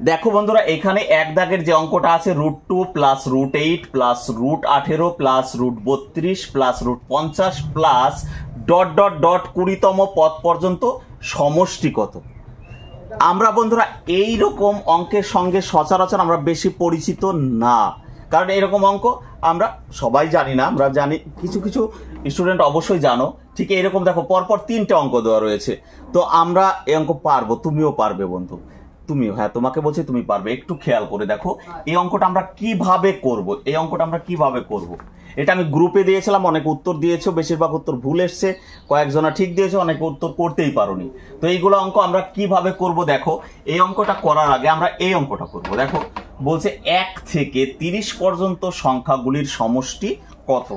দেখো বন্ধুরা, এখানে এক দাগের যে অঙ্কটা আছে √2 plus √8 plus √18 plus √32 plus √50 plus dot dot dot 20তম পদ পর্যন্ত সমষ্টি কত। আমরা বন্ধুরা এই রকম অঙ্কের সঙ্গে সচরাচর আমরা বেশি পরিচিত না, কারণ এরকম অঙ্ক আমরা সবাই জানি না। আমরা জানি কিছু কিছু স্টুডেন্ট অবশ্যই জানো। ঠিক এরকম দেখো পরপর 3টে অঙ্ক দেওয়া রয়েছে, তো আমরা এই অঙ্ক পারবো, তুমিও পারবে বন্ধু, তুমিও, হ্যাঁ তোমাকে বলছি তুমি পারবে। একটু খেয়াল করে দেখো এই অঙ্কটা আমরা কিভাবে করব। এই অঙ্কটা আমরা কিভাবে করব, এটা আমি গ্রুপে দিয়েছিলাম, অনেক উত্তর দিয়েছো, বেশিরভাগ উত্তর ভুল এসছে, কয়েকজনা ঠিক দিয়েছো, অনেক উত্তর করতেই পারোনি। তো এইগুলো অঙ্ক আমরা কিভাবে করব দেখো। এই অঙ্কটা করার আগে আমরা এই অঙ্কটা করব। দেখো বলছে 1 থেকে 30 পর্যন্ত সংখ্যাগুলির সমষ্টি কত।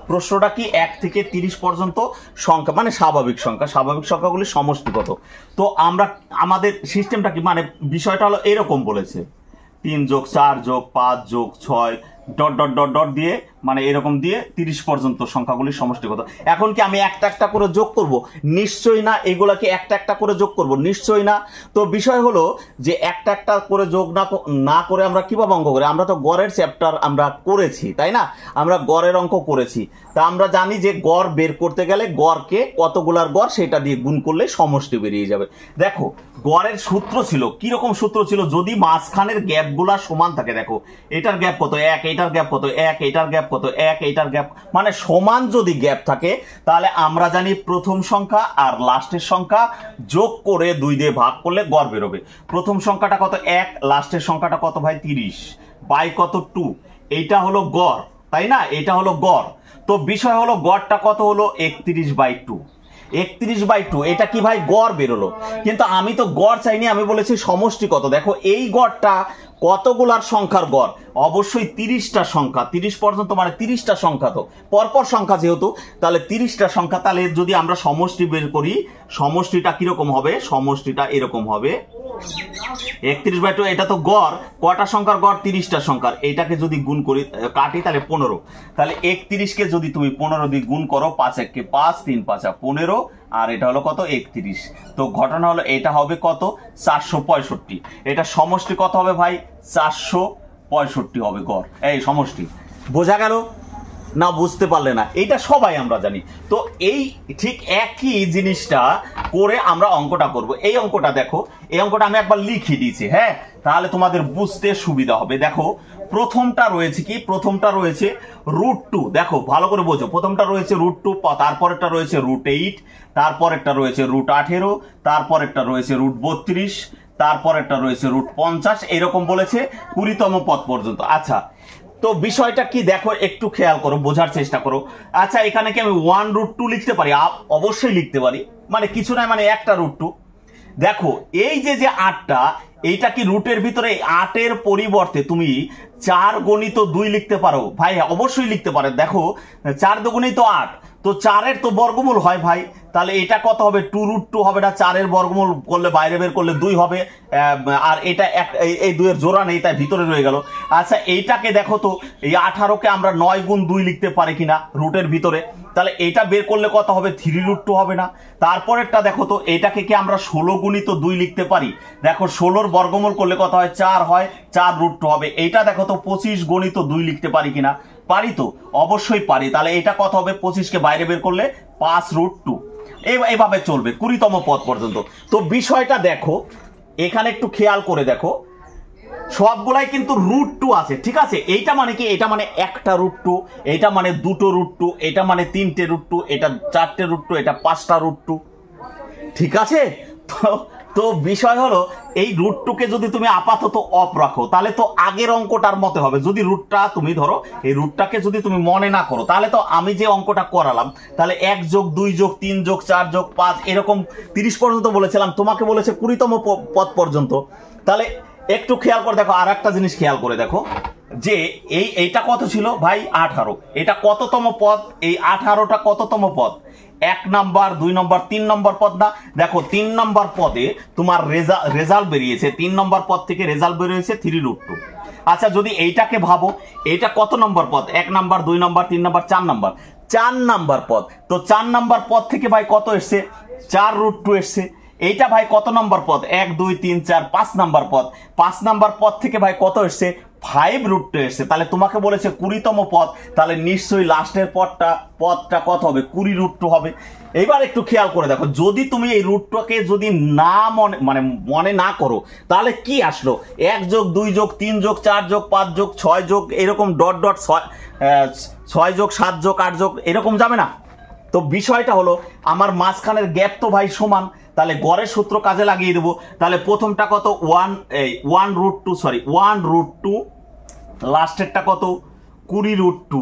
প্রশ্নটা কি, 1 থেকে 30 পর্যন্ত সংখ্যা মানে স্বাভাবিক সংখ্যা, স্বাভাবিক সংখ্যাগুলির সমষ্টি কত। তো আমরা আমাদের সিস্টেমটা কি, মানে বিষয়টা হলো এরকম বলেছে 3 যোগ 4 যোগ 5 যোগ 6 ডট ডট ডট ডট দিয়ে, মানে এরকম দিয়ে 30 পর্যন্ত সংখ্যাগুলির সমষ্টি কত। এখন কি আমি একটা একটা করে যোগ করব? নিশ্চয়ই না। এগুলাকে একটা একটা করে যোগ করব? নিশ্চয়ই না। তো বিষয় হলো যে একটা একটা করে যোগ না করে আমরা কিভাবে অঙ্ক করি। আমরা তো গড়ের চ্যাপ্টার আমরা করেছি, তাই না? আমরা গড়ের অঙ্ক করেছি, তা আমরা জানি যে গড় বের করতে গেলে গড়কে কতগুলার গড় সেটা দিয়ে গুণ করলে সমষ্টি বেরিয়ে যাবে। দেখো গড়ের সূত্র ছিল, কিরকম সূত্র ছিল, যদি মাঝখানের গ্যাপগুলা সমান থাকে। দেখো এটার গ্যাপ কত 1, এটার গ্যাপ কত 1, এটার গ্যাপ কত 1, এটার গ্যাপ মানে সমান যদি গ্যাপ থাকে, তাহলে আমরা জানি প্রথম সংখ্যা আর লাস্টের সংখ্যা যোগ করে 2 দিয়ে ভাগ করলে গড় বেরোবে। প্রথম সংখ্যাটা কত 1, লাস্টের সংখ্যাটা কত ভাই 30, বাই কত 2, এইটা হলো গড়, তাই না? এটা হলো গড়। তো বিষয় হলো গড়টা কত হলো 31/2। 31/2 এটা কি ভাই গড় বেরোলো, কিন্তু আমি তো গড় চাইনি, আমি বলেছি সমষ্টি কত। দেখো এই গড়টা কতগুলার সংখ্যার গড়, অবশ্যই 30টা সংখ্যা, 30 পর্যন্ত মানে 30টা সংখ্যা, তো পরপর সংখ্যা যেহেতু, তাহলে 30টা সংখ্যা। তাহলে যদি আমরা সমষ্টি বের করি, সমষ্টিটা কিরকম হবে, সমষ্টিটা এরকম হবে 31/2। এটা তো গড়, কটা সংখ্যার গড় 30টা সংখ্যার, এইটাকে যদি গুণ করি কাটি তাহলে 15। তাহলে 31কে যদি তুমি 15 দিয়ে গুণ করো, 5 1 কে 5, 3 5 15, আর এটা হলো কত 31। তো ঘটনা হলো এটা হবে কত 465। এটা সমষ্টি কত হবে ভাই 465 হবে গড়, এই সমষ্টি। বোঝা গেল না? বুঝতে পারলে না? এইটা সবাই আমরা জানি। তো এই ঠিক একই জিনিসটা করে আমরা অঙ্কটা করব। এই অঙ্কটা দেখো, এই অঙ্কটা আমি একবার লিখে দিয়েছি, হ্যাঁ, তাহলে তোমাদের বুঝতে সুবিধা হবে। দেখো প্রথমটা রয়েছে কি, প্রথমটা রয়েছে √2। দেখো ভালো করে বোঝো, প্রথমটা রয়েছে √2, তারপরেরটা রয়েছে √8, তারপরেরটা রয়েছে √18, তারপরেরটা রয়েছে √32, তারপরেরটা রয়েছে √50, এরকম বলেছে 20তম পদ পর্যন্ত। আচ্ছা, তো বিষয়টা কি দেখো, একটু খেয়াল করো, বোঝার চেষ্টা করো। আচ্ছা এখানে কি আমি 1√2 লিখতে পারি? অবশ্যই লিখতে পারি, মানে কিছু নাই, মানে একটা √2। দেখো এই যে 8টা, এইটা কি রুটের ভিতরে 8-এর পরিবর্তে তুমি 4 গণিত 2 লিখতে পারো? ভাই অবশ্যই লিখতে পারে। দেখো 4 দুগুণেই তো 8, তো 4-এর তো বর্গমূল হয় ভাই, তাহলে এটা কত হবে 2√2 হবে না, 4-এর বর্গমূল করলে বাইরে বের করলে 2 হবে, আর এটা এই 2-এর জোড়া নেই তাই ভিতরে রয়ে গেল। আচ্ছা এইটাকে দেখো তো, এই 18কে আমরা 9 গুণ 2 লিখতে পারি কিনা রুটের ভিতরে, তাহলে এটা বের করলে কত হবে 3√2 হবে না। তারপরেরটা দেখো তো, এটাকে কি আমরা 16 গুণিত 2 লিখতে পারি? দেখো 16-র বর্গমূল করলে কত হয় 4 হয়, 4√2 হবে। এইটা দেখো তো 25 গণিত 2 লিখতে পারি কিনা? পারি তো, অবশ্যই পারি। তাহলে এটা কত হবে 25কে বাইরে বের করলে 5√2। এইভাবে চলবে 20তম পদ পর্যন্ত। তো বিষয়টা দেখো এখানে একটু খেয়াল করে দেখো, সবগুলাই কিন্তু √2 আছে, ঠিক আছে? এইটা মানে কি, এটা মানে একটা √2, এটা মানে দুটো √2, এটা মানে 3টে √2, এটা 4টে √2, এটা 5টা √2, ঠিক আছে? তো বিষয় হলো এই √2কে যদি তুমি আপাতত অফ রাখো, তাহলে তো আগের অঙ্কটার মতে হবে। যদি রুটটা তুমি ধরো, এই রুটটাকে যদি তুমি মনে না করো, তাহলে তো আমি যে অঙ্কটা করালাম, তাহলে 1 যোগ 2 যোগ 3 যোগ 4 যোগ 5 এরকম 30 পর্যন্ত বলেছিলাম, তোমাকে বলেছে 20তম পদ পর্যন্ত। তাহলে একটু খেয়াল করে দেখো, আর একটা জিনিস খেয়াল করে দেখো যে এইটা কত ছিল ভাই 18, এটা কততম পদ? এই 18টা কততম পদ? 1 নাম্বার, 2 নম্বর, 3 নম্বর পদ না? দেখো 3 নম্বর পদে তোমার রেজাল্ট বেরিয়েছে, 3 নম্বর পদ থেকে রেজাল্ট বেরিয়েছে 3√2। আচ্ছা যদি এইটাকে ভাবো, এটা কত নম্বর পদ? 1 নাম্বার, 2 নম্বর, 3 নম্বর, 4 নম্বর, 4 নাম্বার পদ। তো 4 নাম্বার পদ থেকে ভাই কত এসছে 4√2 এসছে। এইটা ভাই কত নম্বর পদ? 1 2 3 4 5 নম্বর পদ। 5 নম্বর পদ থেকে ভাই কত এসছে? 5√2 এসছে। তাহলে তোমাকে বলেছে 20তম পদ, তাহলে নিশ্চয়ই লাস্টের পদটা কত হবে? 20√2 হবে। এবার একটু খেয়াল করে দেখো, যদি তুমি এই রুটটাকে যদি না মনে না করো, তাহলে কি আসলো? 1 যোগ 2 যোগ 3 যোগ 4 যোগ 5 যোগ 6 যোগ এরকম ডট ডট 6 যোগ 7 যোগ 8 যোগ এরকম যাবে না? তো বিষয়টা হলো আমার মাঝখানের গ্যাপ তো ভাই সমান, তাহলে গড়ের সূত্র কাজে লাগিয়ে দেবো। তাহলে প্রথমটা কত? 1√2 লাস্টেরটা কত? 20√2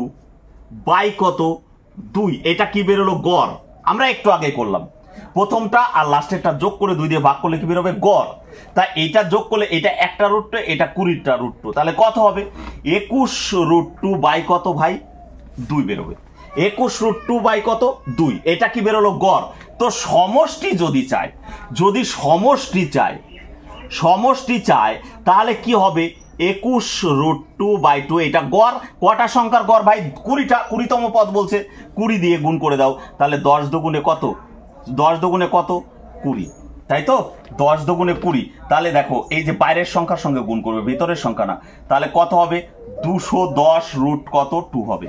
বাই কত? 2। এটা কি বেরোলো? গড়। আমরা একটু আগে করলাম প্রথমটা আর লাস্টেরটা যোগ করে 2 দিয়ে ভাগ করলে কি বেরোবে? গড়। তাই এইটা যোগ করলে এটা একটা √2, এটা 20টা√2, তাহলে কত হবে? 21√2 বাই কত ভাই? 2 বেরোবে। 21√2 বাই কত? 2। এটা কি বেরোলো? গড়। তো সমষ্টি যদি সমষ্টি চায় তাহলে কি হবে? 21√2 বাই 2। এটা গড়। কটা সংখ্যার গড় ভাই? 20টা। 20তম পদ বলছে, 20 দিয়ে গুণ করে দাও। তাহলে 10 দুগুণে কত? 10 দুগুণে কত? 20, তাই তো? 10 দুগুণে 20। তাহলে দেখো এই যে বাইরের সংখ্যার সঙ্গে গুণ করবে, ভিতরের সংখ্যা না। তাহলে কত হবে? 210√2 হবে।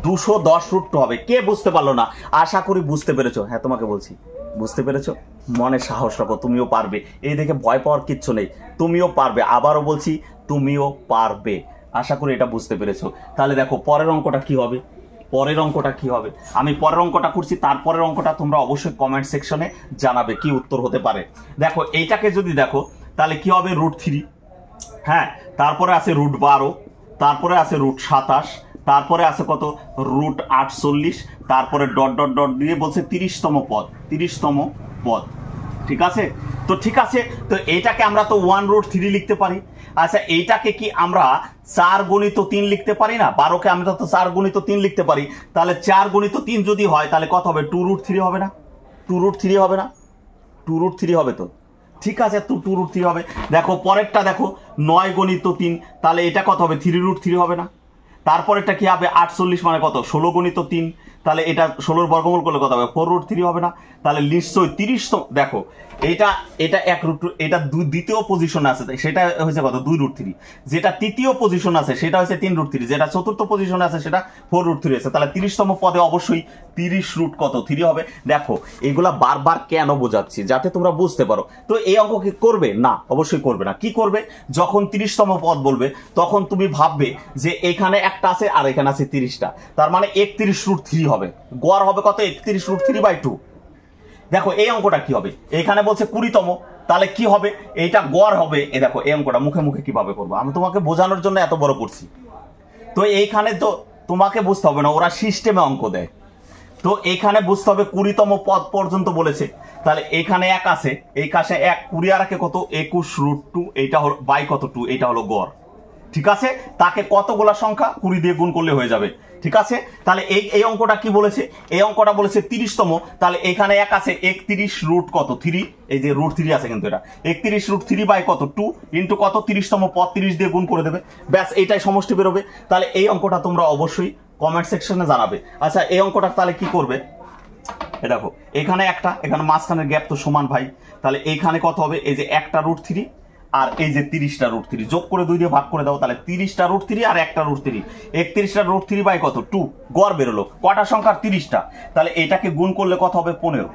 210√2 হবে। কে বুঝতে পারলো না? আশা করি বুঝতে পেরেছো। হ্যাঁ, তোমাকে বলছি, বুঝতে পেরেছো? মনে সাহস রাখো, তুমিও পারবে। এই দেখে ভয় পাওয়ার কিচ্ছু নেই, তুমিও পারবে। আবারও বলছি, তুমিও পারবে। আশা করি এটা বুঝতে পেরেছো। তাহলে দেখো পরের অঙ্কটা কি হবে? আমি পরের অঙ্কটা করছি, তারপরের অঙ্কটা তোমরা অবশ্যই কমেন্ট সেকশনে জানাবে কি উত্তর হতে পারে। দেখো এইটাকে যদি দেখো তাহলে কি হবে? √3, হ্যাঁ, তারপরে আছে √12, তারপরে আছে √27, তারপরে আছে কত? √48, তারপরে ডট ডট ডট দিয়ে বলছে 30তম পদ। ঠিক আছে? তো এইটাকে আমরা তো 1√3 লিখতে পারি। আচ্ছা, এইটাকে কি আমরা 4 গুণিত 3 লিখতে পারি না? 12কে আমরা তো 4 গুণিত 3 লিখতে পারি। তাহলে 4 গুণিত 3 যদি হয় তাহলে কত হবে? 2√3 হবে না? 2√3 হবে না? 2√3 হবে তো? ঠিক আছে, তো 2√3 হবে। দেখো পরেরটা দেখো, 9 গুণিত 3, তাহলে এটা কত হবে? 3√3 হবে না? তারপরেরটা কি হবে? 48 মানে কত? 16 গুণিত 3, তাহলে এটা 16 বর্গমূল করলে কত হবে? 4√3 হবে না? তাহলে নিশ্চয়ই 30। দেখো এটা 1√2, এটা দ্বিতীয় পজিশনে আছে, সেটা হয়েছে কত? 2√3। যেটা তৃতীয় পজিশন আছে সেটা হচ্ছে 3√3, যেটা চতুর্থ পজিশনে আছে সেটা 4√3 আছে। তাহলে 30তম পদে অবশ্যই 30√3 হবে। দেখো এগুলা বারবার কেন বোঝাচ্ছি? যাতে তোমরা বুঝতে পারো। তো এই অঙ্ক কি করবে না? অবশ্যই করবে না। কি করবে? যখন 30তম পদ বলবে তখন তুমি ভাববে যে এখানে একটা আছে আর এখানে আছে 30টা, তার মানে 31√3 হবে। গড় হবে কত? 31√3 বাই 2। দেখো এই অঙ্কটা কি হবে? এখানে বলছে 20তম, তাহলে কি হবে? এইটা গড় হবে। এই দেখো এই অঙ্কটা মুখে মুখে কিভাবে করবো, আমি তোমাকে বোঝানোর জন্য এত বড় করছি। তো এইখানে তো তোমাকে বুঝতে হবে না, ওরা সিস্টেমে অঙ্ক দেয়। তো এখানে বুঝতে হবে 20তম পদ পর্যন্ত বলেছে, তাহলে এখানে 1 আছে, এই কাছে 1, 20 আর 1 কত? 21√2, এইটা হলো বাই কত? 2, এটা হলো গড়। ঠিক আছে? তাকে কতগুলা সংখ্যা 20 দিয়ে গুণ করলে হয়ে যাবে। ঠিক আছে? তাহলে এই অঙ্কটা কি বলেছে? এই অঙ্কটা বলেছে 30তম, তাহলে এখানে 1 আছে, 31√3, এই যে √3 আছে কিন্তু এটা 31√3 বাই কত? 2 ইন্টু কত? 30তম পদ 30 দিয়ে গুণ করে দেবে, ব্যাস এইটাই সমষ্টি বেরোবে। তাহলে এই অঙ্কটা তোমরা অবশ্যই কমেন্ট সেকশনে জানাবে। আচ্ছা, এই অঙ্কটা তাহলে কি করবে? দেখো এখানে একটা, এখানে মাঝখানের গ্যাপ তো সমান ভাই, তাহলে এইখানে কত হবে? এই যে একটা √3 আর এই যে 30টা√3 যোগ করে 2 দিয়ে ভাগ করে দাও, তাহলে 30টা√3 আর একটা √3, 31টা√3 বাই কত? 2। গড় বেরোলো। কটা সংখ্যার? 30টা। তাহলে এটাকে গুণ করলে কত হবে? 15।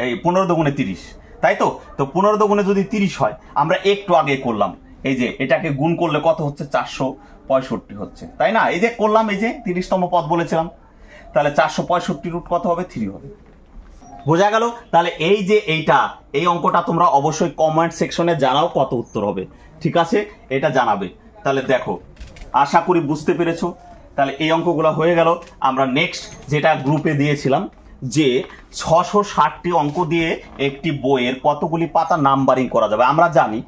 এই 15 দুগুণে 30, তাই তো? তো 15 দুগুণে যদি 30 হয়, আমরা একটু আগে করলাম, এই যে এটাকে গুণ করলে কত হচ্ছে? 465 হচ্ছে, তাই না? এই যে করলাম, এই যে 30তম পদ বলেছিলাম, তাহলে 465 কত হবে? 3 হবে। বোঝা গেল? তাহলে এই যে এই অঙ্কটা তোমরা অবশ্যই কমেন্ট সেকশনে জানাও কত উত্তর হবে। ঠিক আছে? এটা জানাবে। তাহলে দেখো, আশা করি বুঝতে পেরেছো। তাহলে এই অঙ্কগুলো হয়ে গেল। আমরা নেক্সট যেটা গ্রুপে দিয়েছিলাম যে 660টি অঙ্ক দিয়ে একটি বইয়ের কতগুলি পাতা নাম্বারিং করা যাবে। আমরা জানি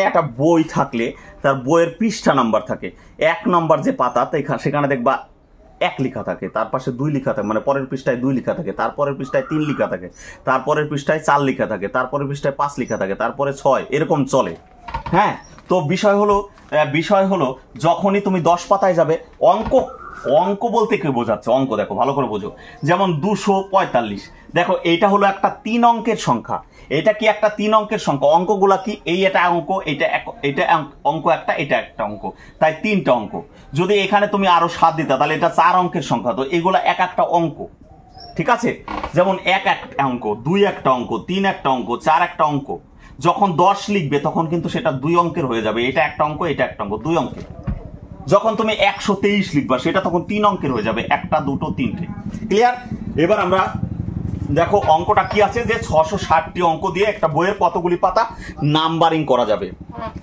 একটা বই থাকলে তার বইয়ের পৃষ্ঠা নাম্বার থাকে। 1 নম্বর যে পাতা, সেখানে দেখবা 1 লেখা থাকে, তার পাশে 2 লেখা থাকে, মানে পরের পৃষ্ঠায় 2 লেখা থাকে, তারপরের পৃষ্ঠায় 3 লেখা থাকে, তারপরের পৃষ্ঠায় 4 লেখা থাকে, তারপরের পৃষ্ঠায় 5 লেখা থাকে, তারপরে 6, এরকম চলে। হ্যাঁ, তো বিষয় হলো যখনই তুমি 10 পাতায় যাবে, অঙ্ক অঙ্ক বলতে কি বোঝাচ্ছে, অঙ্ক দেখো ভালো করে বোঝো। যেমন 245, দেখো এইটা হলো একটা 3 অঙ্কের সংখ্যা, এটা কি একটা 3 অঙ্কের সংখ্যা। অঙ্কগুলা কি, এই এটা অঙ্ক, এটা অঙ্ক একটা, এটা একটা অঙ্ক, তাই 3টা অঙ্ক। যদি এখানে তুমি আরো 7 দিতা তাহলে এটা 4 অঙ্কের সংখ্যা। তো এগুলা এক একটা অঙ্ক, ঠিক আছে। যেমন 1 একটা অঙ্ক, 2 একটা অঙ্ক, 3 একটা অঙ্ক, 4 একটা অঙ্ক। যখন 10 লিখবে তখন কিন্তু সেটা 2 অঙ্কের হয়ে যাবে, এটা একটা অঙ্ক, এটা একটা অঙ্ক, 2 অঙ্কের। যখন তুমি 123 লিখবা সেটা তখন 3 অঙ্কের হয়ে যাবে, একটা, দুটো, তিনটে। ক্লিয়ার? এবার আমরা দেখো অঙ্কটা কি আছে, যে 660টি অঙ্ক দিয়ে একটা বইয়ের কতগুলি পাতা নাম্বারিং করা যাবে,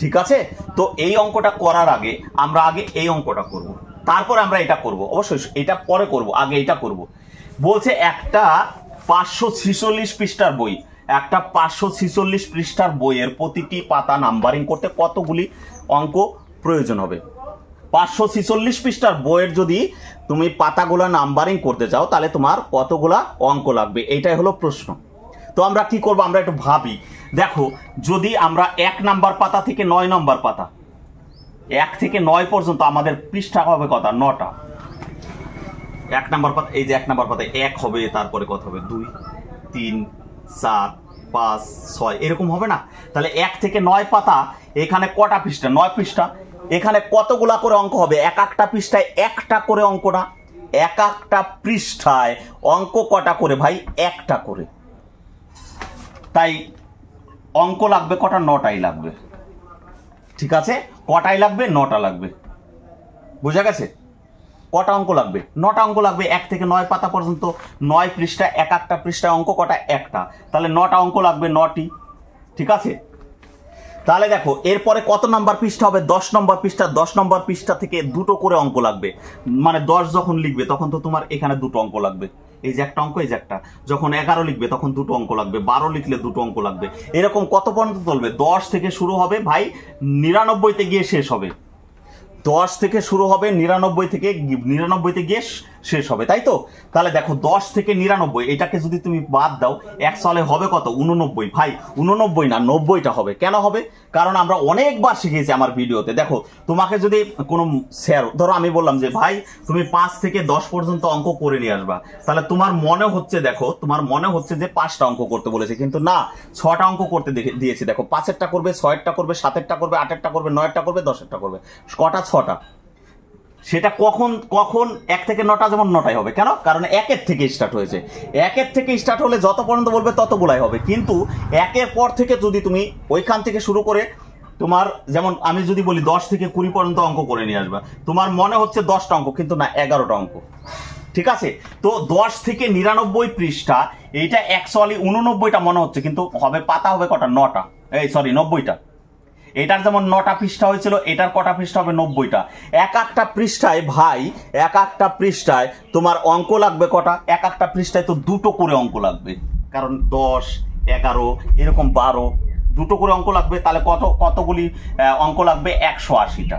ঠিক আছে। তো এই অঙ্কটা করার আগে আমরা আগে এই অঙ্কটা করব, তারপর আমরা এটা করব, অবশ্যই এটা পরে করব, আগে এটা করব। বলছে একটা 546 পৃষ্ঠার বই, একটা 546 পৃষ্ঠার বইয়ের প্রতিটি পাতা নাম্বারিং করতে কতগুলি অঙ্ক প্রয়োজন হবে। 546 পৃষ্ঠার বইয়ের যদি তুমি পাতাগুলা নাম্বারিং করতে চাও তাহলে তোমার কতগুলা অঙ্ক লাগবে, এইটাই হলো প্রশ্ন। তো আমরা কি করব, আমরা একটু ভাবি। দেখো যদি আমরা 1 নাম্বার পাতা থেকে 9 নাম্বার পাতা, 1 থেকে 9 পর্যন্ত আমাদের পৃষ্ঠা হবে কত, 9টা। 1 নাম্বার পাতা, এই যে 1 নাম্বার পাতায় 1 হবে, তারপরে কত হবে, 2, 3, 4, 5, 6, এরকম হবে না। তাহলে 1 থেকে 9 পাতা, এখানে কটা পৃষ্ঠা, 9 পৃষ্ঠা। এখানে কতগুলা করে অঙ্ক হবে, এক একটা পৃষ্ঠায় একটা করে অঙ্ক না, এক একটা পৃষ্ঠায় অঙ্ক কটা করে ভাই, একটা করে। তাই অঙ্ক লাগবে কটা, 9টাই লাগবে, ঠিক আছে। কটাই লাগবে, 9টা লাগবে, বুঝা গেছে। কটা অঙ্ক লাগবে, 9টা অঙ্ক লাগবে। 1 থেকে 9 পাতা পর্যন্ত 9 পৃষ্ঠা, এক একটা পৃষ্ঠায় অঙ্ক কটা, একটা। তাহলে 9টা অঙ্ক লাগবে, 9টি, ঠিক আছে। তাহলে দেখো এরপরে কত নাম্বার পৃষ্ঠা হবে, 10 নম্বর পৃষ্ঠা। 10 নম্বর পৃষ্ঠা থেকে দুটো করে অঙ্ক লাগবে, মানে 10 যখন লিখবে তখন তো তোমার এখানে দুটো অঙ্ক লাগবে, এই যে একটা অঙ্ক, এই যে একটা। যখন 11 লিখবে তখন দুটো অঙ্ক লাগবে, 12 লিখলে দুটো অঙ্ক লাগবে। এরকম কত পর্যন্ত চলবে, 10 থেকে শুরু হবে ভাই, 99তে গিয়ে শেষ হবে। 10 থেকে শুরু হবে, 99তে গিয়ে শেষ হবে, তাই তো। তাহলে দেখো 10 থেকে 99, এটাকে যদি তুমি বাদ দাও, 1 সালে হবে কত, 89। ভাই 89 না, 90টা হবে। কেন হবে, কারণ আমরা অনেকবার শিখেছি আমার ভিডিওতে। দেখো তোমাকে যদি কোনো স্যার, ধরো আমি বললাম যে ভাই তুমি 5 থেকে 10 পর্যন্ত অঙ্ক করে নিয়ে আসবা, তাহলে তোমার মনে হচ্ছে, দেখো তোমার মনে হচ্ছে যে 5টা অঙ্ক করতে বলেছে, কিন্তু না, 6টা অঙ্ক করতে দিয়েছি। দেখো 5এরটা করবে, 6এরটা করবে, 7এরটা করবে, 8এরটা করবে, 9এরটা করবে, 10এরটা করবে, কটা, 6টা। সেটা কখন কখন 1 থেকে 9টা, যেমন 9টাই হবে। কেন, কারণ 1-এর থেকে স্টার্ট হয়েছে। 1-এর থেকে স্টার্ট হলে যত পর্যন্ত বলবে ততগুলাই হবে। কিন্তু 1-এর পর থেকে যদি তুমি ওইখান থেকে শুরু করে তোমার, যেমন আমি যদি বলি 10 থেকে 20 পর্যন্ত অঙ্ক করে নিয়ে আসবা, তোমার মনে হচ্ছে 10টা অঙ্ক, কিন্তু না, 11টা অঙ্ক, ঠিক আছে। তো 10 থেকে 99 পৃষ্ঠা, এইটা অ্যাকচুয়ালি 89টা মনে হচ্ছে, কিন্তু হবে পাতা হবে কটা, 9টা, এই সরি 90টা। এটার যেমন 9টা পৃষ্ঠা হয়েছিল, এটার কটা পৃষ্ঠা হবে, 90টা। এক একটা পৃষ্ঠায় ভাই, এক একটা পৃষ্ঠায় তোমার অঙ্ক লাগবে কটা, এক একটা পৃষ্ঠায় তো দুটো করে অঙ্ক লাগবে, কারণ 10, 11, এরকম 12, দুটো করে অঙ্ক লাগবে। তাহলে কতগুলি অঙ্ক লাগবে, 180টা,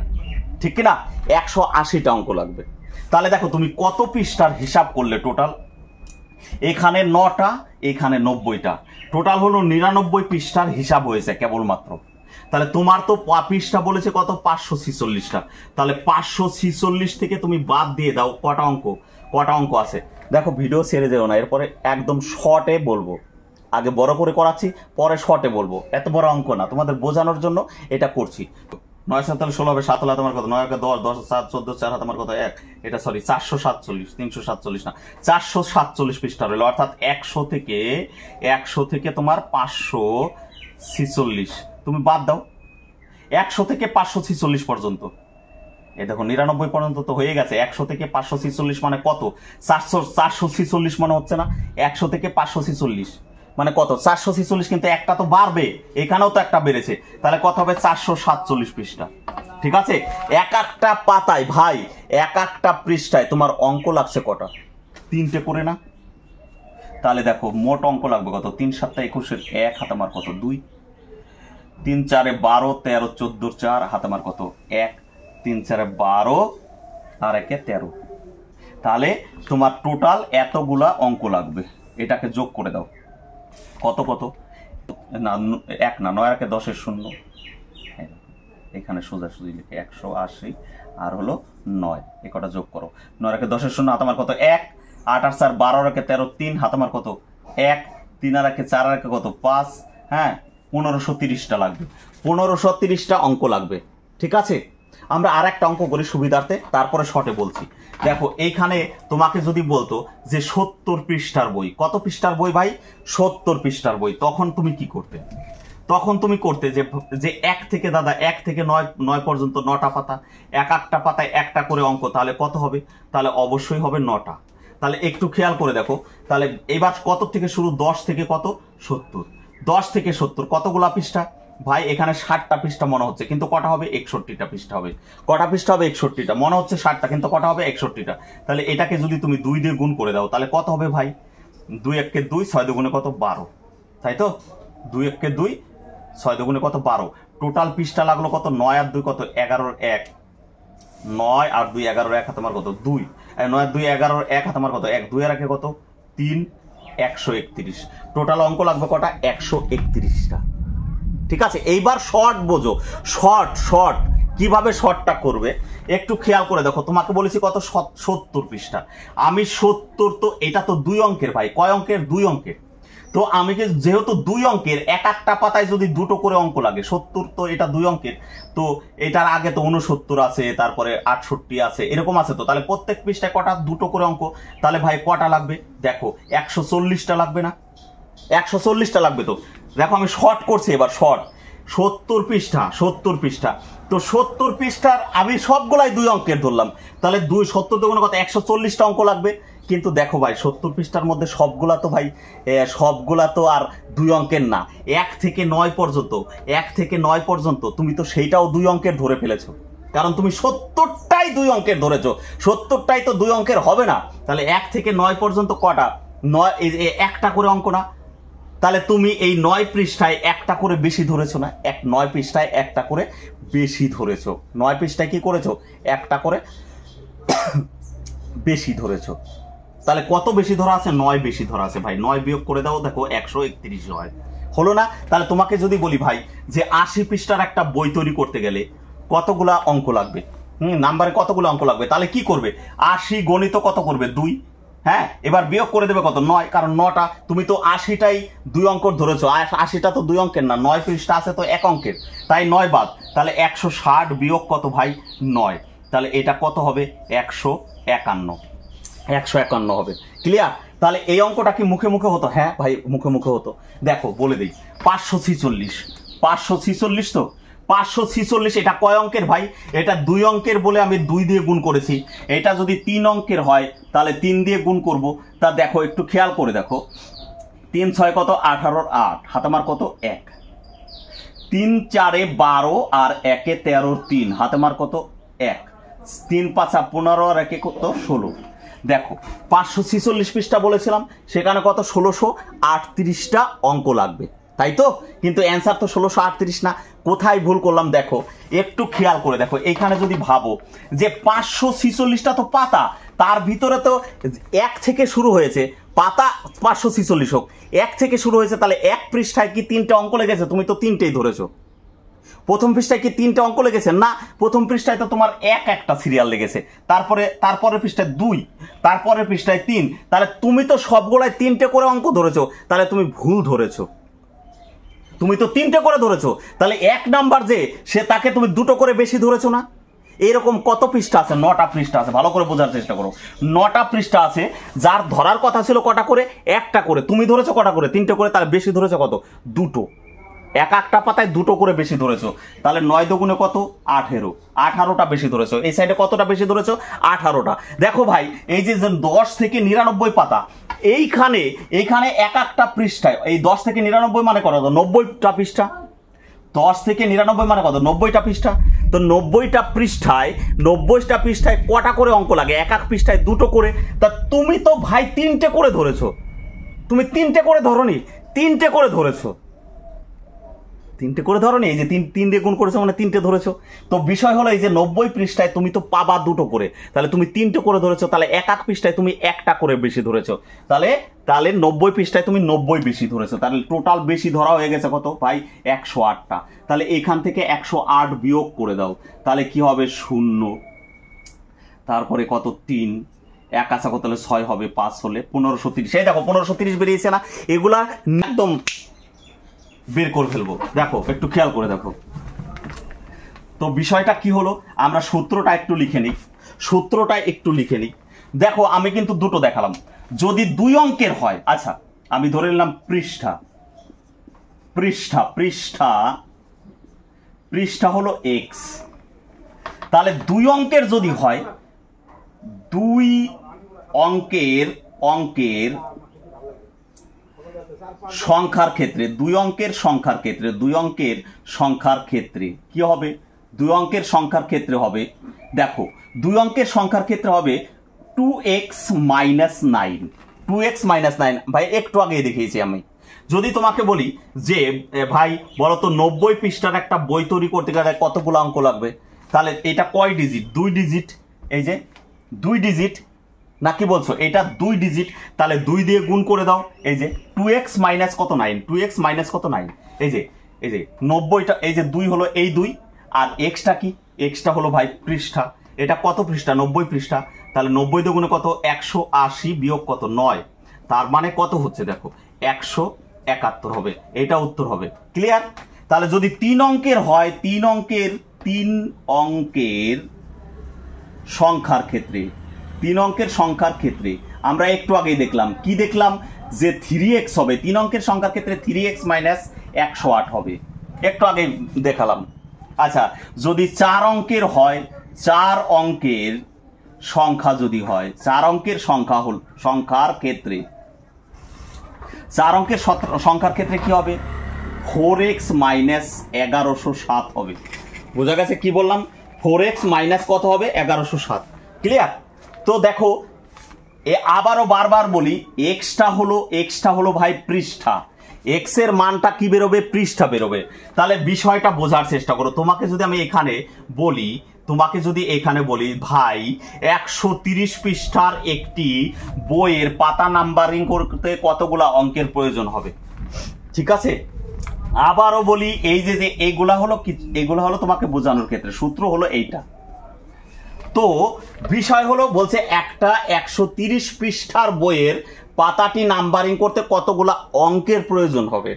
ঠিক কিনা, 180টা অঙ্ক লাগবে। তাহলে দেখো তুমি কত পৃষ্ঠার হিসাব করলে টোটাল, এখানে 9টা, এখানে 90টা, টোটাল হলো 99 পৃষ্ঠার হিসাব হয়েছে কেবলমাত্র। তাহলে তোমার তো পৃষ্ঠা বলেছে কত, 546টা। তাহলে 546 থেকে তুমি বাদ দিয়ে দাও কটা অঙ্ক আছে। দেখো ভিডিও ছেড়ে যেও না, এরপরে একদম শর্টে বলবো, আগে বড় করে করাচ্ছি, পরে শর্টে বলবো। এত বড় অঙ্ক না, তোমাদের বোঝানোর জন্য এটা করছি। 9 7 16 হবে, 7 হলে তোমার কত, 9 10, 10 7 14, 4 তোমার কত, 1, এটা সরি 447, 347 না, 447 পৃষ্ঠা রইল। অর্থাৎ 100 থেকে তোমার 546 তুমি বাদ দাও, 100 থেকে 546 পর্যন্ত। এই দেখো 99 পর্যন্ত তো হয়ে গেছে, 100 থেকে 546 মানে কত, 446 মনে হচ্ছে না। 100 থেকে 546 মানে কত, 446, কিন্তু একটা তো বাড়বে, এখানেও তো একটা বেড়েছে, তাহলে কত হবে, 447 পৃষ্ঠা, ঠিক আছে। এক একটা পাতায় ভাই, এক একটা পৃষ্ঠায় তোমার অঙ্ক লাগছে কটা, 3টে করে না। তাহলে দেখো মোট অঙ্ক লাগবে কত, 3 7 21, 1 হাতে আমার কত, 2, 3 4 12, 13 14, 4 হাতে আমার কত, 1, 3 4 12 আর 1 13। তাহলে তোমার টোটাল এতগুলা অঙ্ক লাগবে, এটাকে যোগ করে দাও, কত না 1 না, 9 আর 1 10 0, এখানে সোজাসুজি লিখে 180 আর হলো 9, এ কটা যোগ করো। 9 রেখে 10 এর শূন্য, হাত আমার কত 1, 8 আর 4 12 রেখে 13 3, হাত আমার কত 1, 3 আর রেখে 4 রেখে কত 5, হ্যাঁ 1530টা লাগবে, 1530টা অঙ্ক লাগবে। ঠিক আছে, আমরা আর একটা অঙ্ক করি সুবিধার্থে, তারপরে শর্টে বলছি। দেখো এইখানে তোমাকে যদি বলতো যে 70 পৃষ্ঠার বই, কত পৃষ্ঠার বই ভাই? 70 পৃষ্ঠার বই, তখন তুমি কি করতে? তখন তুমি করতে যে 1 থেকে দাদা 1 থেকে 9 পর্যন্ত 9টা পাতা, এক একটা পাতায় একটা করে অঙ্ক, তাহলে কত হবে? তাহলে অবশ্যই হবে 9টা। তাহলে একটু খেয়াল করে দেখো, তাহলে এবার কত থেকে শুরু? 10 থেকে কত? 70। 10 থেকে 70 কতগুলা পৃষ্ঠা ভাই? এখানে 60টা পৃষ্ঠা মনে হচ্ছে, কিন্তু কটা হবে? 61টা পৃষ্ঠা হবে। কটা পৃষ্ঠা হবে? 61টা। মনে হচ্ছে 60টা, কিন্তু কটা হবে? 61টা। তাহলে এটাকে যদি তুমি 2 দিয়ে গুণ করে দাও, তাহলে কত হবে ভাই? 2 1 2, 6 2 কত? 12, তাই তো? 2 1 2, 6 2 কত? 12। টোটাল পৃষ্ঠা লাগলো কত? 9 আর 2 কত? 11 1, 9 আর 2 11 1, হাত আমার কত? 2, 9 আর 2 11 1, হাত আমার কত? 1, 2 এর আগে কত? 3, 131। টোটাল অঙ্ক লাগবে কটা? 131টা। ঠিক আছে, এইবার শর্ট বোঝো। শর্ট কিভাবে শর্টটা করবে একটু খেয়াল করে দেখো। তোমাকে বলেছি কত? 70 পৃষ্ঠা। আমি 70, তো এটা তো 2 অঙ্কের ভাই। কয় অঙ্কের? 2 অঙ্কের। তো আমি যেহেতু 2 অঙ্কের, এক একটা পাতায় যদি দুটো করে অঙ্ক লাগে, 70 তো এটা 2 অঙ্কের, তো এটার আগে তো 69 আছে, তারপরে 68 আছে, এরকম আছে। তো তাহলে প্রত্যেক পৃষ্ঠায় কটা? দুটো করে অঙ্ক। তাহলে ভাই কটা লাগবে? দেখো 140টা লাগবে না? 140টা লাগবে। তো দেখো আমি শর্ট করছি এবার, শর্ট। 70 পৃষ্ঠা। তো 70 পৃষ্ঠার আমি সবগুলাই 2 অঙ্কের ধরলাম, তাহলে 70 দুগুণে কত? 140টা অঙ্ক লাগবে। কিন্তু দেখো ভাই 70 পৃষ্ঠার মধ্যে সবগুলা তো ভাই সবগুলা তো আর 2 অঙ্কের না। 1 থেকে 9 পর্যন্ত তুমি তো সেইটাও 2 অঙ্কের ধরে ফেলেছো, কারণ তুমি 70টাই 2 অঙ্কের ধরেছো। 70টাই তো 2 অঙ্কের হবে না। তাহলে 1 থেকে 9 পর্যন্ত কটা? 9, একটা করে অঙ্ক না? তাহলে তুমি এই 9 পৃষ্ঠায় একটা করে বেশি ধরেছো না? 9 পৃষ্ঠায় একটা করে বেশি ধরেছো। 9 পৃষ্ঠায় কি করেছো? একটা করে বেশি ধরেছো। তাহলে কত বেশি ধরা আছে? 9 বেশি ধরা আছে ভাই। 9 বিয়োগ করে দাও, দেখো 131 হয়। হলো না? তাহলে তোমাকে যদি বলি ভাই যে 80 পৃষ্ঠার একটা বই তৈরি করতে গেলে কতগুলা অঙ্ক লাগবে? নাম্বারে কতগুলো অঙ্ক লাগবে? তাহলে কি করবে? 80 গণিত কত করবে? 2। হ্যাঁ, এবার বিয়োগ করে দেবে কত? 9, কারণ 9টা, তুমি তো 80টাই 2 অঙ্কের ধরেছো। 80টা তো 2 অঙ্কের না, 9 পৃষ্ঠা আছে তো 1 অঙ্কের, তাই 9 বাদ। তাহলে 160 বিয়োগ কত ভাই? 9। তাহলে এটা কত হবে? 151 হবে। ক্লিয়ার? তাহলে এই অঙ্কটা কি মুখে মুখে হতো? হ্যাঁ ভাই, মুখে মুখে হতো। দেখো বলে দিই, 546। তো 546 এটা কয় অঙ্কের ভাই? এটা 2 অঙ্কের বলে আমি 2 দিয়ে গুণ করেছি। এটা যদি 3 অঙ্কের হয় তাহলে 3 দিয়ে গুণ করব। তা দেখো একটু খেয়াল করে দেখো, 3 6 কত? 18 8, হাত আমার কত? 1, 3 4 12 আর 1 13 3, হাত আমার কত? 1, 3 5 15 আর 1 কত? 16। দেখো 546 পৃষ্ঠা বলেছিলাম, সেখানে কত? 1638টা অঙ্ক লাগবে, তাই তো? কিন্তু অ্যান্সার তো 1638 না। কোথায় ভুল করলাম দেখো, একটু খেয়াল করে দেখো। এখানে যদি ভাবো যে 546টা তো পাতা, তার ভিতরে তো 1 থেকে শুরু হয়েছে, পাতা 546 হোক, 1 থেকে শুরু হয়েছে, তাহলে 1 পৃষ্ঠায় কি 3টে অঙ্ক লেগেছে? তুমি তো 3টেই ধরেছো। প্রথম পৃষ্ঠায় কি 3টে অঙ্ক লেগেছে? না, প্রথম পৃষ্ঠায় তো তোমার একটা সিরিয়াল লেগেছে, তারপরে পৃষ্ঠায় 2, তারপরে পৃষ্ঠায় 3। তাহলে তুমি তো সবগুলাই 3টে করে অঙ্ক ধরেছো, তাহলে তুমি ভুল ধরেছো। তুমি তো 3টে করে ধরেছো, তাহলে 1 নাম্বার যে সে, তাকে তুমি 2টো করে বেশি ধরেছো না? এরকম কত পৃষ্ঠা আছে? 9টা পৃষ্ঠা আছে। ভালো করে বোঝার চেষ্টা করো। 9টা পৃষ্ঠা আছে, যার ধরার কথা ছিল কটা করে? একটা করে। তুমি ধরেছো কটা করে? 3টে করে। তাহলে বেশি ধরেছো কত? 2টো। একটা পাতায় 2টো করে বেশি ধরেছো। তাহলে 9 দুগুণে কত? 18টা বেশি ধরেছো। এই সাইডে কতটা বেশি ধরেছো? 18টা। দেখো ভাই, এই যে 10 থেকে 99 পাতা, এইখানে একটা পৃষ্ঠায়, এই 10 থেকে 99 মানে কত? 90টা পৃষ্ঠা। 10 থেকে 99 মানে কত? 90টা পৃষ্ঠা। তো 90টা পৃষ্ঠায় কটা করে অঙ্ক লাগে? এক পৃষ্ঠায় 2টো করে। তা তুমি তো ভাই 3টে করে ধরেছো। তুমি 3টে করে ধরোনি, 3টে করে ধরেছো। তিনটে করে ধরো নি, এই যে তিন দিয়ে গুণ করেছো মানে তিনটে ধরেছো। তো বিষয় হলো এই যে 90 পৃষ্ঠায় তুমি তো পাবা দুটো করে, তাহলে তুমি তিনটে করে ধরেছো, তাহলে এক পৃষ্ঠায় তুমি একটা করে বেশি ধরেছো, তাহলে 90 পৃষ্ঠায় তুমি 90 বেশি ধরেছো, তাহলে টোটাল বেশি ধরা হয়ে গেছে কত ভাই 108টা। তাহলে এখান থেকে 108 বিয়োগ করে দাও, তাহলে কি হবে 0, তারপরে কত 3, 1 আসা কত হলে 6 হবে, 5 হলে 1530। এই দেখো 1530 বেরিয়েছে না, এগুলা একদম বের করে ফেলবো। দেখো একটু খেয়াল করে দেখো তো বিষয়টা কি হলো, আমরা সূত্রটা একটু লিখে নিই। দেখো আমি কিন্তু দুটো দেখালাম, যদি 2 অঙ্কের হয়, আচ্ছা আমি ধরে নিলাম পৃষ্ঠা হলো x, তাহলে 2 অঙ্কের যদি হয়, 2 অঙ্কের সংখ্যার ক্ষেত্রে, 2 অঙ্কের সংখ্যার ক্ষেত্রে কি হবে, 2 অঙ্কের সংখ্যার ক্ষেত্রে হবে, দেখো 2 অঙ্কের সংখ্যার ক্ষেত্রে হবে 2x - 9। 2x - 9 ভাই একটু আগে দেখিয়েছি আমি। যদি তোমাকে বলি যে ভাই বলো তো 90 পৃষ্ঠার একটা বই তৈরি করতে গেলে কতগুলো অঙ্ক লাগবে, তাহলে এটা কয় ডিজিট, 2 ডিজিট, এই যে 2 ডিজিট নাকি বলছো, এটা 2 ডিজিট, তাহলে 2 দিয়ে গুণ করে দাও, এই যে 2x - কত 9, 2x - কত 9, এই যে 90টা, এই যে 2 হলো এই 2, আর xটা কি, xটা হলো ভাই পৃষ্ঠা, এটা কত পৃষ্ঠা 90 পৃষ্ঠা, তাহলে 90 দিয়ে গুণে কত 180 বিয়োগ কত 9, তার মানে কত হচ্ছে দেখো 171 হবে, এটা উত্তর হবে। ক্লিয়ার? তাহলে যদি 3 অঙ্কের হয়, 3 অঙ্কের সংখ্যার ক্ষেত্রে আমরা একটু আগেই দেখলাম, কি দেখলাম যে 3x হবে, 3 অঙ্কের সংখ্যার ক্ষেত্রে 3x - 108 হবে, একটু আগে দেখালাম। আচ্ছা যদি 4 অঙ্কের হয়, 4 অঙ্কের সংখ্যা যদি হয়, 4 অঙ্কের সংখ্যার ক্ষেত্রে 4 অঙ্কের সংখ্যার ক্ষেত্রে কি হবে, 4x - 1107 হবে। বোঝা গেছে কি বললাম, 4x - কত হবে 1107। ক্লিয়ার? তো দেখো আবারও বারবার বলি, এক্সটা হলো ভাই পৃষ্ঠা, এক্স এর মানটা কি বেরোবে, পৃষ্ঠা বেরোবে। তাহলে বিষয়টা বোঝার চেষ্টা করো। তোমাকে যদি এখানে বলি ভাই 130 পৃষ্ঠার একটি বইয়ের পাতা নাম্বারিং করতে কতগুলা অঙ্কের প্রয়োজন হবে, ঠিক আছে? আবারও বলি, এই যে এগুলা হলো তোমাকে বোঝানোর ক্ষেত্রে, সূত্র হলো এইটা। তো বিষয় হলো বলছে একটা 130 পৃষ্ঠার বইয়ের পাতাটি নাম্বারিং করতে কতগুলা অঙ্কের প্রয়োজন হবে।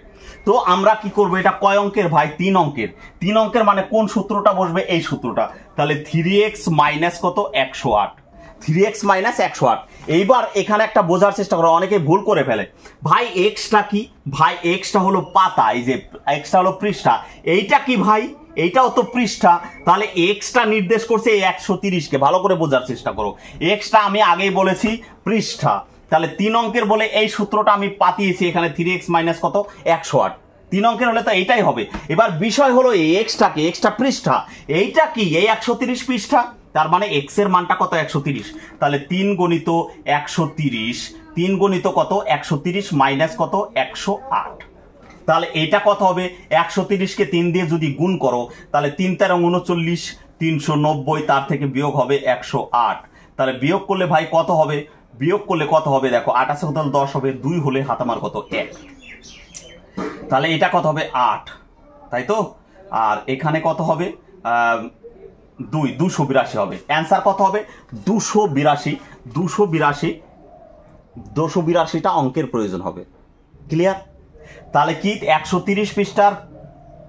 তো আমরা কি করব, এটা কয় অঙ্কের ভাই, 3 অঙ্কের। 3 অঙ্কের মানে কোন সূত্রটা বসবে, এই সূত্রটা। তাহলে 3x - কত 108, 3x - 108। এইবার এখানে একটা বোঝার চেষ্টা করো, অনেকে ভুল করে ফেলে, ভাই এক্সটা কি, ভাই এক্সটা হলো পাতা, এই যে এক্সটা হলো পৃষ্ঠা, এইটা কি ভাই, এইটাও তো পৃষ্ঠা, তাহলে এক্সটা নির্দেশ করছে এই 130কে। ভালো করে বোঝার চেষ্টা করো, এক্সটা আমি আগেই বলেছি পৃষ্ঠা, তাহলে 3 অঙ্কের বলে এই সূত্রটা আমি পাতিয়েছি এখানে, 3x - কত 108, 3 অঙ্কের হলে তো এইটাই হবে। এবার বিষয় হলো এই এক্সটা কি, এক্সটা পৃষ্ঠা, এইটা কি এই 130 পৃষ্ঠা, তার মানে এক্স এর মানটা কত 130, তাহলে 3 গুণিত 130, 3 গুণিত কত 130 মাইনাস কত 108, তাহলে এটা কত হবে, 130কে 3 দিয়ে যদি গুণ করো তাহলে 3 × 39, 390, তার থেকে বিয়োগ হবে 108, তাহলে বিয়োগ করলে ভাই কত হবে, দেখো 28 কত 10 হবে, 2 হলে হাতামার কত 1, তাহলে এটা কত হবে 8, তাই তো? আর এখানে কত হবে 282 হবে। অ্যান্সার কত হবে 282টা অঙ্কের প্রয়োজন হবে। ক্লিয়ার? তাহলে কি 130 পৃষ্ঠার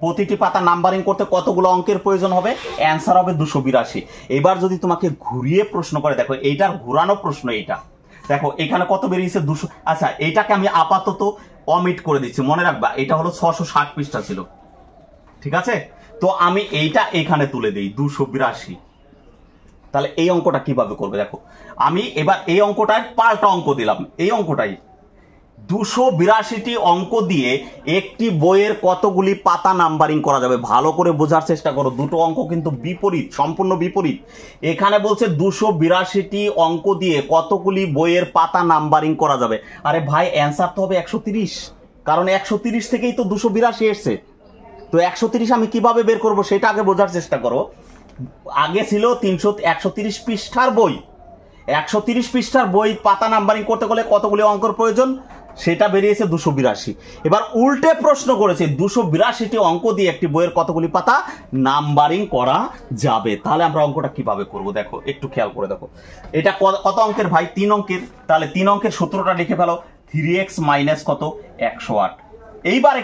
প্রতিটি পাতা নাম্বারিং করতে কতগুলো অঙ্কের প্রয়োজন হবে, অ্যান্সার হবে 282। এবার যদি তোমাকে ঘুরিয়ে প্রশ্ন করে, দেখো এইটার ঘুরানো প্রশ্ন, এইটা দেখো এখানে কত বেরিয়েছে 200। আচ্ছা এইটাকে আমি আপাতত অমিট করে দিচ্ছি, মনে রাখবা এটা হলো 660 পৃষ্ঠা ছিল, ঠিক আছে? তো আমি এইটা এখানে তুলে দেই 282। তাহলে এই অঙ্কটা কিভাবে করবে, দেখো আমি এবার এই অঙ্কটার পাল্টা অঙ্ক দিলাম, এই অঙ্কটাই 282টি অঙ্ক দিয়ে একটি বইয়ের কতগুলি পাতা নাম্বারিং করা যাবে। ভালো করে বোঝার চেষ্টা করো, দুটো অঙ্ক কিন্তু বিপরীত, সম্পূর্ণ বিপরীত। এখানে বলছে 282টি অঙ্ক দিয়ে কতগুলি বইয়ের পাতা নাম্বারিং করা যাবে। আরে ভাই অ্যান্সার তো হবে 130, কারণ 130 থেকেই তো 282 এসছে, তো 130 আমি কিভাবে বের করব সেটা আগে বোঝার চেষ্টা করো। আগে ছিল 130 পৃষ্ঠার বই, 130 পৃষ্ঠার বই পাতা নাম্বারিং করতে গেলে কতগুলি অঙ্কের প্রয়োজন, সেটা বেরিয়েছে 282। এবার উল্টে প্রশ্ন করেছে 282টি অঙ্ক দিয়ে একটি বইয়ের কতগুলি পাতা নাম্বারিং করা যাবে। তাহলে আমরা অঙ্কটা কিভাবে করব দেখো, একটু খেয়াল করে দেখো। এটা কত অঙ্কের ভাই? 3 অঙ্কের। তাহলে 3 অঙ্কের সূত্রটা লিখে ফেলো, 3x মাইনাস কত 108। এইবার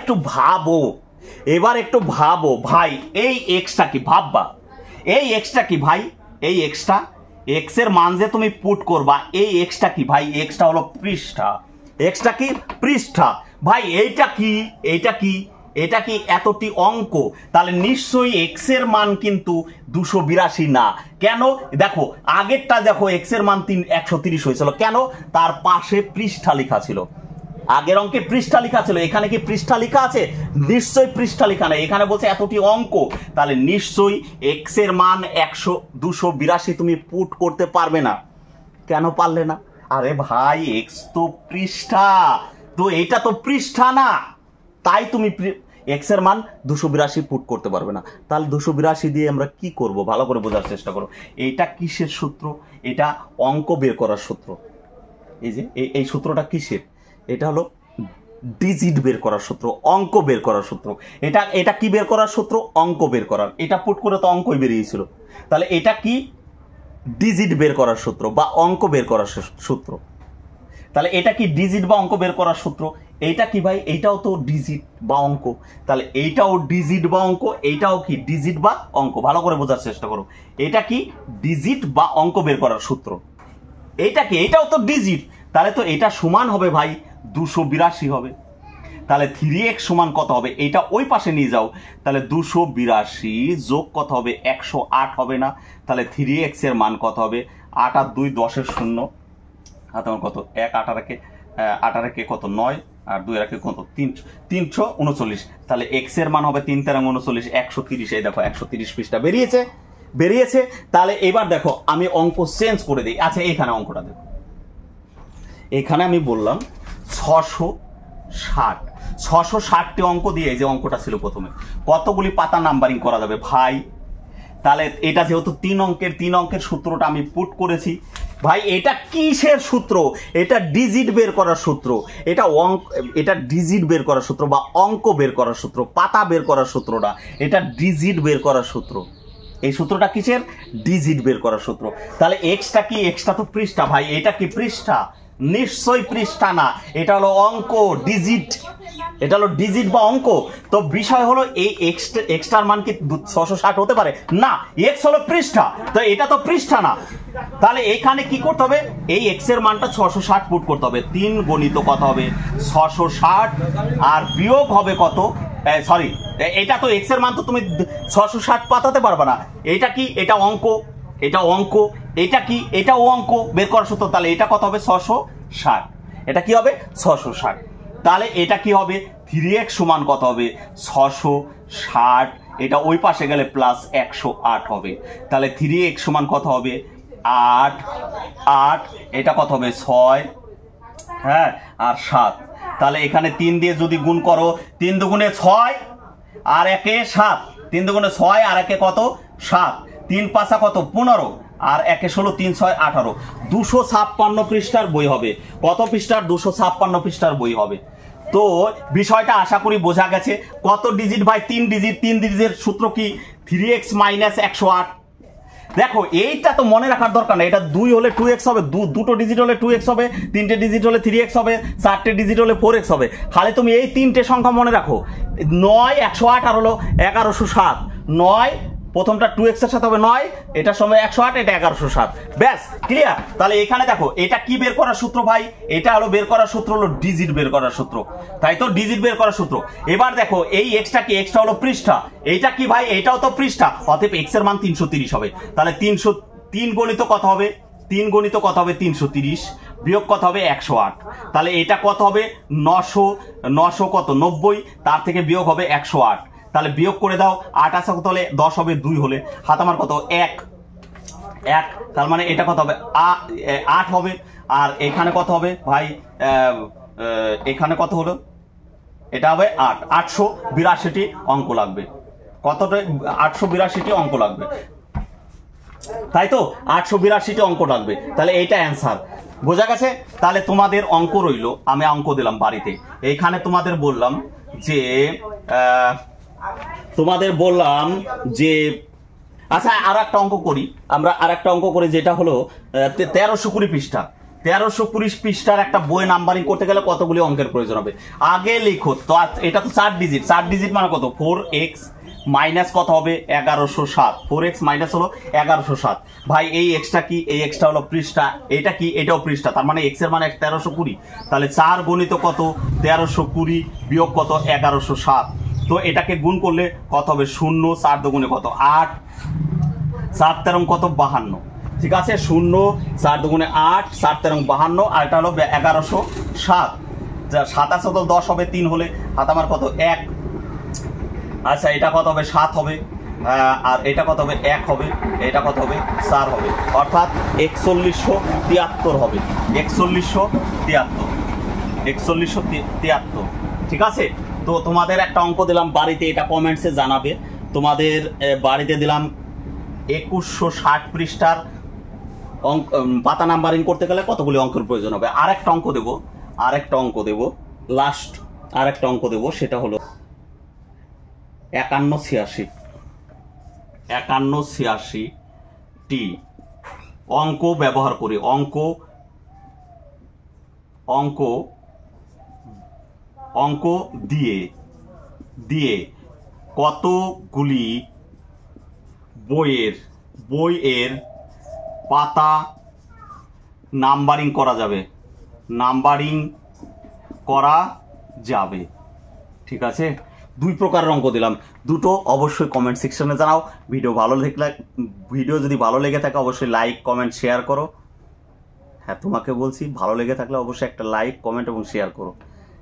একটু ভাবো ভাই, এই এক্সটা কি ভাববা, এই এক্সটা কি ভাই, এই এক্সটা, এক্স এর মান যে তুমি পুট করবা, এই এক্সটা কি ভাই? এক্সটা হলো পৃষ্ঠা, এক্সটা কি পৃষ্ঠা ভাই। এইটা কি, এইটা কি, এটা কি এতটি অঙ্ক? তাহলে নিশ্চয়ই এক্স এর মান কিন্তু 282 না। কেন? দেখো আগেরটা দেখো, এক্স এর মান 130 হয়েছিল, কেন? তার পাশে পৃষ্ঠা লেখা ছিল, আগের অঙ্কে পৃষ্ঠা লেখা ছিল। এখানে কি পৃষ্ঠা লেখা আছে? নিশ্চয়ই পৃষ্ঠা লেখা নেই, এখানে বলছে এতটি অঙ্ক। তাহলে নিশ্চয়ই এক্স এর মান 282 তুমি পুট করতে পারবে না। কেন পারলে না? আরে ভাই এক্স তো পৃষ্ঠা, তো এটা তো পৃষ্ঠা না, তাই তুমি এক্স এর মান 282 পুট করতে পারবে না। তাহলে 282 দিয়ে আমরা কি করব ভালো করে বোঝার চেষ্টা করো। এটা কিসের সূত্র? এটা অঙ্ক বের করার সূত্র। এই যে এই সূত্রটা কিসের? এটা হলো ডিজিট বের করার সূত্র, অঙ্ক বের করার সূত্র। এটা কি বের করার সূত্র? অঙ্ক বের করার। এটা পুট করে তো অঙ্কই বেরিয়েছিল। তাহলে এটা কি? ডিজিট বের করার সূত্র বা অঙ্ক বের করার সূত্র। তাহলে এটা কি ডিজিট বা অঙ্ক বের করার সূত্র? এইটা কি ভাই? এইটাও তো ডিজিট বা অঙ্ক। তাহলে এইটাও ডিজিট বা অঙ্ক, এইটাও কি ডিজিট বা অঙ্ক। ভালো করে বোঝার চেষ্টা করো। এটা কি? ডিজিট বা অঙ্ক বের করার সূত্র। এইটা কি? এটাও তো ডিজিট। তাহলে তো এটা সমান হবে ভাই 282 হবে। তাহলে 3x সমান কত হবে? এটা ওই পাশে নিয়ে যাও। তাহলে 282 যোগ কত হবে? 108 হবে না? তাহলে 3x এর মান কত হবে? 8 আর 2 10 এর 0, হাতে আমার কত? 1 8 আর একে কত? 9 আর 2 এর একে কত? 339। তাহলে x এর মান হবে 3 তেরং 39, 130। এই দেখো 130 পৃষ্ঠা বেরিয়েছে। তাহলে এবার দেখো আমি অঙ্ক চেঞ্জ করে দিই। আচ্ছা এখানে অঙ্কটা দেখো, এখানে আমি বললাম 660টি অঙ্ক দিয়ে এই যে অঙ্কটা ছিল প্রথমে, কতগুলি পাতা নাম্বারিং করা যাবে ভাই? তাহলে এটা যেহেতু 3 অঙ্কের সূত্রটা আমি পুট করেছি ভাই। এটা কিসের সূত্র? এটা ডিজিট বের করার সূত্র। এটা ডিজিট বের করার সূত্র বা অঙ্ক বের করার সূত্র, পাতা বের করার সূত্র না, এটা ডিজিট বের করার সূত্র। এই সূত্রটা কিসের? ডিজিট বের করার সূত্র। তাহলে এক্সটা কি? এক্সটা তো পৃষ্ঠা ভাই। এটা কি পৃষ্ঠা? নিশ্চয়ই পৃষ্ঠা না, এটা হলো অঙ্ক, ডিজিট। এটা হলো ডিজিট বা অঙ্ক। তো বিষয় হলো এই এক্সটার মান কি 660 হতে পারে না? এক্স হলো পৃষ্ঠা, তো এটা তো পৃষ্ঠা না। তাহলে এখানে কি করতে হবে? এই এক্স এর মানটা 660 পুট করতে হবে। 3 গণিত কত হবে? 660 আর বিয়োগ হবে কত? সরি, এটা তো এক্স এর মান তো তুমি 660 পাতাতে পারবে না। এটা কি? এটা অঙ্ক, এটা অঙ্ক। এটা কি? এটাও অঙ্ক বের করার সূত্র। তাহলে এটা কত হবে? 660। এটা কি হবে? 660। তাহলে এটা কি হবে? 3x সমান কত হবে? 660। এটা ওই পাশে গেলে প্লাস 108 হবে। তাহলে 3x সমান কত হবে? 8। এটা কত হবে? 6, হ্যাঁ, আর 7। তাহলে এখানে 3 দিয়ে যদি গুণ করো, 3 দুগুণে 6 আর 1 7, 3 দুগুণে 6 আর 1 কত? 7, 3 পাঁচা কত? 15 আর 1 16, 3 6 18। 256 পৃষ্ঠার বই হবে। কত পৃষ্ঠার? 256 পৃষ্ঠার বই হবে। তো বিষয়টা আশা করি বোঝা গেছে। কত ডিজিট ভাই? 3 ডিজিট। 3 ডিজিটের সূত্র কি? 3x minus 108। দেখো এইটা তো মনে রাখার দরকার না। এটা 2 হলে 2x হবে, দুটো ডিজিট হলে 2x হবে, 3টে ডিজিট হলে 3x হবে, 4টে ডিজিট হলে 4x হবে। খালি তুমি এই 3টে সংখ্যা মনে রাখো, 9 108 আর হলো 1107। 9 প্রথমটা 2x এর সাথে হবে 9, এটার সময় 108, এটা 1107। ব্যাস ক্লিয়ার। তাহলে এখানে দেখো এটা কি বের করার সূত্র ভাই? এটা হলো বের করার সূত্র হলো ডিজিট বের করার সূত্র, তাই তো? ডিজিট বের করার সূত্র। এবার দেখো এই এক্সটা কি? এক্সটা হলো পৃষ্ঠা। এইটা কি ভাই? এটাও তো পৃষ্ঠা, অতএব এক্স এর মান 330 হবে। তাহলে 303 গণিত কত হবে? 3 গণিত কত হবে? 330 বিয়োগ কত হবে? 108। তাহলে এটা কত হবে? 900 কত? 90, তার থেকে বিয়োগ হবে 108। তাহলে বিয়োগ করে দাও। 8 আসা কত হলে? 10 হবে, 2 হলে হাত আমার কত? 1। তার মানে এটা কত হবে? 8 হবে। আর এখানে কত হবে ভাই? এখানে কত হলো? এটা হবে 8, 882টি অঙ্ক লাগবে। কতটা? 882টি অঙ্ক লাগবে, তাই তো? 882টি অঙ্ক লাগবে, তাহলে এইটা অ্যান্সার। বোঝা গেছে? তাহলে তোমাদের অঙ্ক রইল, আমি অঙ্ক দিলাম বাড়িতে। এইখানে তোমাদের বললাম যে আচ্ছা আর একটা অঙ্ক করি আমরা, আর একটা অঙ্ক করি যেটা হলো 1320 পৃষ্ঠা। 1320 পৃষ্ঠার একটা বই নাম্বারিং করতে গেলে কতগুলি অঙ্কের প্রয়োজন হবে? আগে লিখো তো, এটা তো 4 ডিজিট, 4 ডিজিট মানে কত? 4x মাইনাস কত হবে? 1107। 4x মাইনাস হলো 1107। ভাই এই এক্সটা কি? এই এক্সটা হলো পৃষ্ঠা, এটা কি? এটাও পৃষ্ঠা, তার মানে এক্স এর মানে 1320। তাহলে 4 গুণিত কত? 1320 বিয়োগ কত? 1107। তো এটাকে গুণ করলে কত হবে? 0, 4 দুগুণে কত? 8, 7 তেরং কত? 52। ঠিক আছে, 0, 4 দুগুণে 8, 7 তেরং 52, আর এটা হলো 1107। 27 হতো 10 হবে, 3 হলে হাত আমার কত? 1। আচ্ছা এটা কত হবে? 7 হবে, আর এটা কত হবে? 1 হবে, এটা কত হবে? 4 হবে, অর্থাৎ 4173 হবে। 4173। ঠিক আছে, তো তোমাদের একটা অঙ্ক দিলাম বাড়িতে, এটা কমেন্টসে জানাবে। তোমাদের বাড়িতে দিলাম 2160 পৃষ্ঠার অঙ্ক, পাতা নাম্বারিং করতে গেলে কতগুলি অঙ্কের প্রয়োজন হবে। আরেকটা অঙ্ক দেব, লাস্ট আরেকটা অঙ্ক দেব, সেটা হলো 5186টি অঙ্ক ব্যবহার করে অঙ্ক দিয়ে কতগুলি বইয়ের পাতা নাম্বারিং করা যাবে। ঠিক আছে, 2 প্রকারের অঙ্ক দিলাম, দুটো অবশ্যই কমেন্ট সেকশনে জানাও। ভিডিও যদি ভালো লেগে থাকে অবশ্যই লাইক, কমেন্ট, শেয়ার করো। হ্যাঁ, তোমাকে বলছি, ভালো লেগে থাকলে অবশ্যই একটা লাইক, কমেন্ট এবং শেয়ার করো।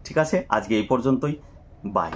ঠিক আছে, আজকে এই পর্যন্তই, বাই।